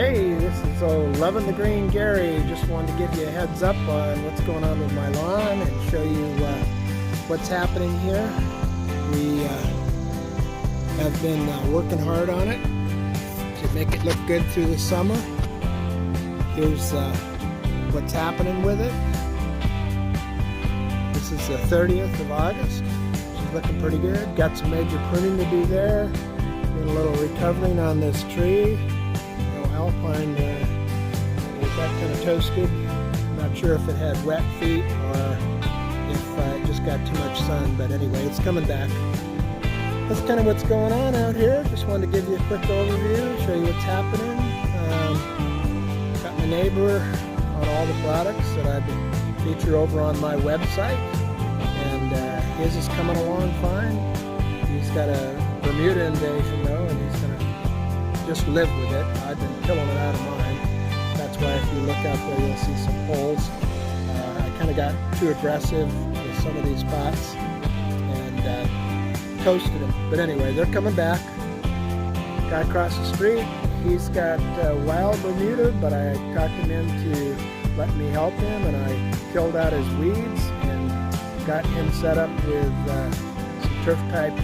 Hey, this is Lovin' the Green Gary. Just wanted to give you a heads up on what's going on with my lawn and show you what's happening here. We have been working hard on it to make it look good through the summer. Here's what's happening with it. This is the 30th of August. She's looking pretty good. Got some major pruning to do there. Doing a little recovering on this tree. Alpine, it got kind of toasted. Not sure if it had wet feet or if it just got too much sun, but anyway, it's coming back. That's kind of what's going on out here. Just wanted to give you a quick overview, show you what's happening. Got my neighbor on all the products that I feature over on my website, and his is coming along fine. He's got a Bermuda invasion though, and he's going to just live with it. I've been killing it out of mine. That's why if you look out there, you'll see some holes. I kind of got too aggressive with some of these spots and toasted them. But anyway, they're coming back. Guy across the street, he's got wild Bermuda, but I talked him into letting me help him, and I killed out his weeds and got him set up with some turf type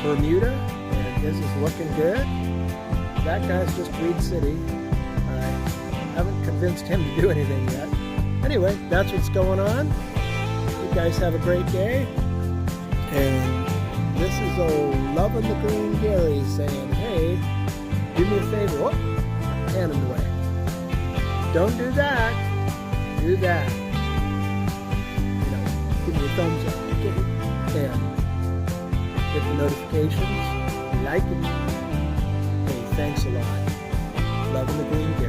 Bermuda, and his is looking good. That guy's just Weed City. I haven't convinced him to do anything yet. Anyway, that's what's going on. You guys have a great day. And this is Lovin' the Green Gary saying, hey, do me a favor. Oh, hand him away. Don't do that. Do that. You know, give me a thumbs up. Okay? And hit the notifications. Like it. Thanks a lot. Lovin' the Green Gary.